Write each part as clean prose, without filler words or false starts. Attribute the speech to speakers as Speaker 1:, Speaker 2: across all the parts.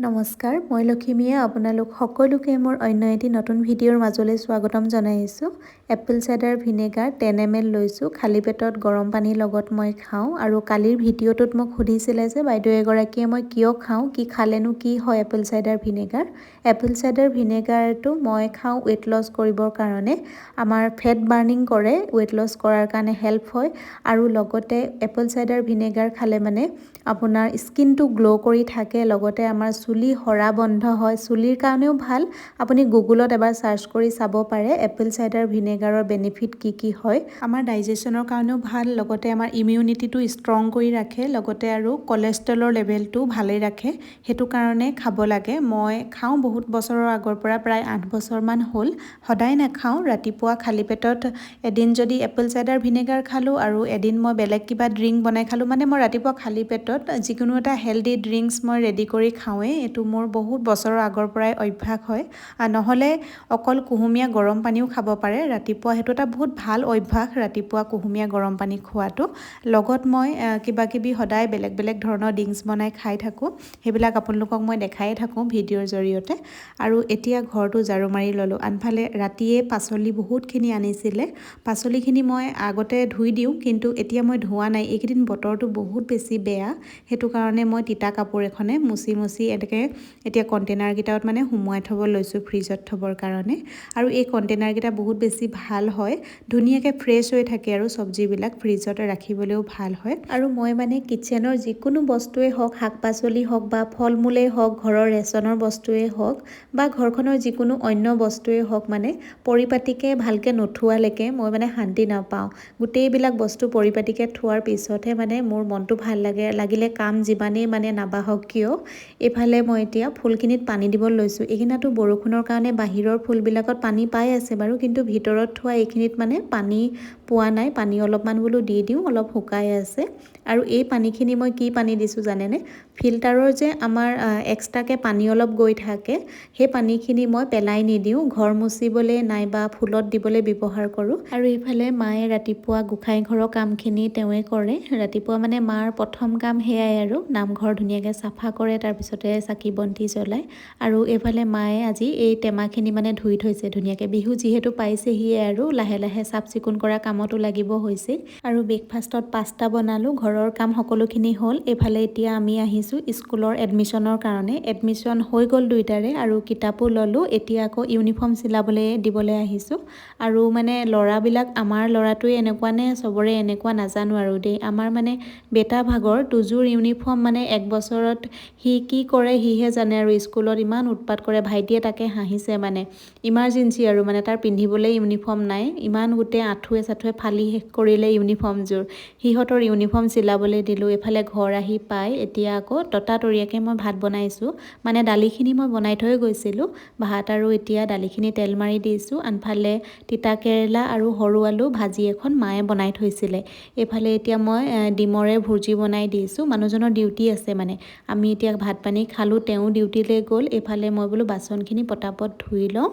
Speaker 1: নমস্কাৰ, মই লখিমীয়ে আপোনালোক সকলোকে মোৰ অন্য এটি নতুন ভিডিঅ'ৰ মাজলৈ স্বাগতম জনাইছোঁ। এপল চাইডাৰ ভিনেগাৰ 10 ml লৈছোঁ। খালী পেটত গৰম পানীৰ লগত মই খাওঁ আৰু কালিৰ ভিডিঅ'টোত মোক সুধিছিলে যে বাইদেউ এগৰাকীয়ে মই কিয় খাওঁ, কি খালেনো কি হয় apple cider vinegar. Apple cider ভিনেগাৰটো মই খাওঁ ৱেইট লছ কৰিবৰ কাৰণে। আমাৰ ফেট বাৰ্ণিং কৰে, ৱেইট লছ কৰাৰ কাৰণে হেল্প হয় আৰু লগতে এপল চাইডাৰ ভিনেগাৰ খালে মানে আপোনাৰ স্কিনটো গ্ল' কৰি থাকে, লগতে আমাৰ চুলি সৰা বন্ধ হয়, চুলিৰ কাৰণেও ভাল। আপুনি গুগলত এবাৰ চাৰ্চ কৰি চাব পাৰে এপল চাইডাৰ ভিনেগাৰৰ বেনিফিট কি কি হয়। আমাৰ ডাইজেশ্যনৰ কাৰণেও ভাল, লগতে আমাৰ ইমিউনিটিটো ষ্ট্ৰং কৰি ৰাখে, লগতে আৰু কলেষ্ট্ৰলৰ লেভেলটো ভালেই ৰাখে। সেইটো কাৰণে খাব লাগে। মই খাওঁ বহুত বছৰৰ আগৰ পৰা, প্ৰায় 8 বছৰমান হ'ল। সদায় নাখাওঁ, ৰাতিপুৱা খালী পেটত এদিন যদি এপল চাইডাৰ ভিনেগাৰ খালোঁ আৰু এদিন মই বেলেগ কিবা ড্ৰিংক বনাই খালোঁ। মানে মই ৰাতিপুৱা খালী পেটত যিকোনো এটা হেল্ডি ড্ৰিংকছ মই ৰেডি কৰি খাওঁৱেই। এইটো মোৰ বহুত বছৰৰ আগৰ পৰাই অভ্যাস হয়। নহ'লে অকল কুহুমীয়া গৰম পানীও খাব পাৰে ৰাতিপুৱা। সেইটো এটা বহুত ভাল অভ্যাস, ৰাতিপুৱা কুহুমীয়া গৰম পানী খোৱাটো। লগত মই কিবা কিবি সদায় বেলেগ বেলেগ ধৰণৰ ড্ৰিংকছ বনাই খাই থাকোঁ। সেইবিলাক আপোনালোকক মই দেখাই থাকোঁ ভিডিঅ'ৰ জৰিয়তে। আৰু এতিয়া ঘৰটো ঝাৰু মাৰি ল'লোঁ। আনফালে ৰাতিয়ে পাচলি বহুতখিনি আনিছিলে। পাচলিখিনি মই আগতে ধুই দিওঁ, কিন্তু এতিয়া মই ধোৱা নাই। এইকেইদিন বতৰটো বহুত বেছি বেয়া, সেইটো কাৰণে মই তিতা কাপোৰ এখনে মুচি এনেকৈ এতিয়া কণ্টেইনাৰকেইটাত মানে সুমুৱাই থ'ব লৈছোঁ ফ্ৰিজত থ'বৰ কাৰণে। আৰু এই কণ্টেইনাৰকেইটা বহুত বেছি ভাল হয়, ধুনীয়াকৈ ফ্ৰেছ হৈ থাকে আৰু চব্জিবিলাক ফ্ৰিজত ৰাখিবলৈও ভাল হয়। আৰু মই মানে কিটচেনৰ যিকোনো বস্তুৱেই হওক, শাক পাচলি হওক বা ফল মূলেই হওক, ঘৰৰ ৰেচনৰ বস্তুৱেই হওক বা ঘৰখনৰ যিকোনো অন্য বস্তুৱেই হওক, মানে পৰিপাটিকৈ ভালকৈ নথোৱালৈকে মই মানে শান্তি নাপাওঁ। গোটেইবিলাক বস্তু পৰিপাটিকৈ থোৱাৰ পিছতহে মানে মোৰ মনটো ভাল লাগে, লাগিলে কাম যিমানেই মানে নাবাহক কিয়। এইফালে মই এতিয়া ফুলখিনিত পানী দিব লৈছোঁ। এইখিনিতো বৰষুণৰ কাৰণে বাহিৰৰ ফুলবিলাকত পানী পাই আছে বাৰু, কিন্তু ভিতৰত থোৱা এইখিনিত মানে পানী পোৱা নাই। পানী অলপমান বোলো দি দিওঁ, অলপ শুকাই আছে। আৰু এই পানীখিনি মই কি পানী দিছোঁ জানেনে? ফিল্টাৰৰ যে আমাৰ এক্সট্ৰাকৈ পানী অলপ গৈ থাকে, সেই পানীখিনি মই পেলাই নিদিওঁ, ঘৰ মুচিবলৈ নাইবা ফুলত দিবলৈ ব্যৱহাৰ কৰোঁ। আৰু এইফালে মায়ে ৰাতিপুৱা গোঁসাই ঘৰৰ কামখিনি তেওঁৱে কৰে। ৰাতিপুৱা মানে মাৰ প্ৰথম কাম সেয়াই আৰু নামঘৰ ধুনীয়াকৈ চাফা কৰে, তাৰপিছতে চাকি বন্তি জ্বলায়। আৰু এইফালে মায়ে আজি এই টেমাখিনি মানে ধুই থৈছে ধুনীয়াকৈ। বিহু যিহেতু পাইছেহিয়ে আৰু লাহে লাহে চাফ চিকুণ কৰা কামতো লাগিব হৈছে। আৰু ব্ৰেকফাষ্টত পাস্তা বনালোঁ, ঘৰৰ কাম সকলোখিনি হ'ল। এইফালে এতিয়া আমি আহিছোঁ স্কুলৰ এডমিশ্যনৰ কাৰণে। এডমিশ্যন হৈ গ'ল দুইটাৰে আৰু কিতাপো ল'লোঁ। এতিয়া আকৌ ইউনিফৰ্ম চিলাবলৈ দিবলৈ আহিছোঁ। আৰু মানে ল'ৰাবিলাক, আমাৰ ল'ৰাটোৱে এনেকুৱা নে চবৰে এনেকুৱা নাজানো আৰু দেই। আমাৰ মানে বেটা ভাগৰ দুযোৰ ইউনিফৰ্ম, মানে 1 বছৰত সি কি কৰে সিহে জানে। আৰু স্কুলত ইমান উৎপাত কৰে, ভাইটিয়ে তাকে হাঁহিছে মানে। ইমাৰ্জেঞ্চি আৰু মানে তাৰ পিন্ধিবলৈ ইউনিফৰ্ম নাই, ইমান গোটেই আঁঠুৱে চাঠুৱে ফালি শেষ কৰিলে ইউনিফৰ্মযোৰ। সিহঁতৰ ইউনিফৰ্ম চিলাবলৈ দিলোঁ। এইফালে ঘৰ আহি পাই এতিয়া আকৌ ততাতৰীয়াকৈ মই ভাত বনাইছোঁ। মানে দালিখিনি মই বনাই থৈ গৈছিলোঁ, ভাত আৰু এতিয়া দালিখিনি তেল মাৰি দিছোঁ। আনফালে তিতা কেৰেলা আৰু সৰু আলু ভাজি এখন মায়ে বনাই থৈছিলে। এইফালে এতিয়া মই ডিমৰে ভুৰ্জি বনাই দিছোঁ। মানুহজনৰ ডিউটি আছে মানে। আমি এতিয়া ভাত পানী খালোঁ, তেওঁ ডিউটিলৈ গ'ল। এইফালে মই বোলো বাচনখিনি পটাপট ধুই লওঁ।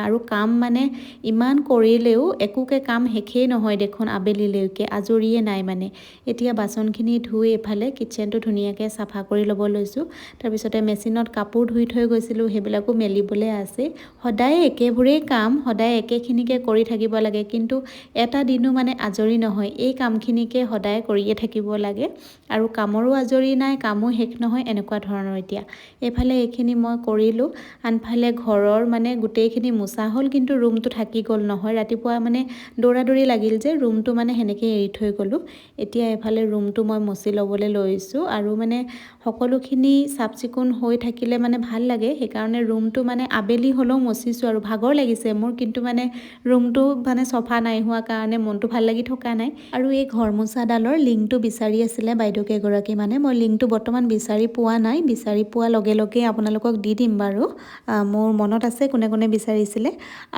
Speaker 1: আৰু কাম মানে ইমান কৰিলেও একোকে কাম শেষেই নহয় দেখোন, আবেলিলৈকে আজৰিয়ে নাই মানে। এতিয়া বাচনখিনি ধুই এইফালে কিটচেনটো ধুনীয়াকৈ চাফা কৰি ল'ব লৈছোঁ। তাৰপিছতে মেচিনত কাপোৰ ধুই থৈ গৈছিলোঁ, সেইবিলাকো মেলিবলৈ আছে। সদায় একেবোৰেই কাম, সদায় একেখিনিকে কৰি থাকিব লাগে, কিন্তু এটা দিনো মানে আজৰি নহয়। এই কামখিনিকে সদায় কৰিয়ে থাকিব লাগে আৰু কামৰো আজৰি নাই, কামো শেষ নহয়, এনেকুৱা ধৰণৰ। এতিয়া এইফালে এইখিনি মই কৰিলোঁ। আনফালে ঘৰৰ মানে গোটেইখিনি মোচা হ'ল, কিন্তু ৰুমটো থাকি গ'ল নহয়। ৰাতিপুৱা মানে দৌৰা দৌৰি লাগিল যে ৰুমটো মানে সেনেকৈ এৰি থৈ গ'লোঁ। এতিয়া এইফালে ৰুমটো মই মচি ল'বলৈ লৈছোঁ। আৰু মানে সকলোখিনি চাফ চিকুণ হৈ থাকিলে মানে ভাল লাগে, সেইকাৰণে ৰুমটো মানে আবেলি হ'লেও মচিছোঁ। আৰু ভাগৰ লাগিছে মোৰ, কিন্তু মানে ৰুমটো মানে চফা নাই হোৱা কাৰণে মনটো ভাল লাগি থকা নাই। আৰু এই ঘৰ মোচাডালৰ লিংকটো বিচাৰি আছিলে বাইদেউ কেইগৰাকী মানে। মই লিংকটো বৰ্তমান বিচাৰি পোৱা নাই, বিচাৰি পোৱাৰ লগে লগে আপোনালোকক দি দিম বাৰু। মোৰ মনত আছে কোনে কোনে বিচাৰিছিলে।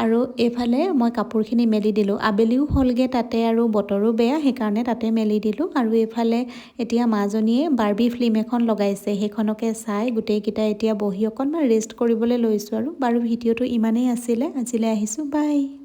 Speaker 1: আৰু এইফালে মই কাপোৰখিনি মেলি দিলোঁ, আবেলিও হ'লগৈ তাতে, আৰু বতৰো বেয়া, সেইকাৰণে তাতে মেলি দিলোঁ। আৰু এইফালে এতিয়া মাজনীয়ে বাৰ্বি ফিল্ম এখন লগাইছে, সেইখনকে চাই গোটেইকেইটা এতিয়া বহি অকণমান ৰেষ্ট কৰিবলৈ লৈছোঁ। আৰু বাৰু ভিডিঅ'টো ইমানেই আছিলে, আজিলৈ আহিছোঁ, বাই।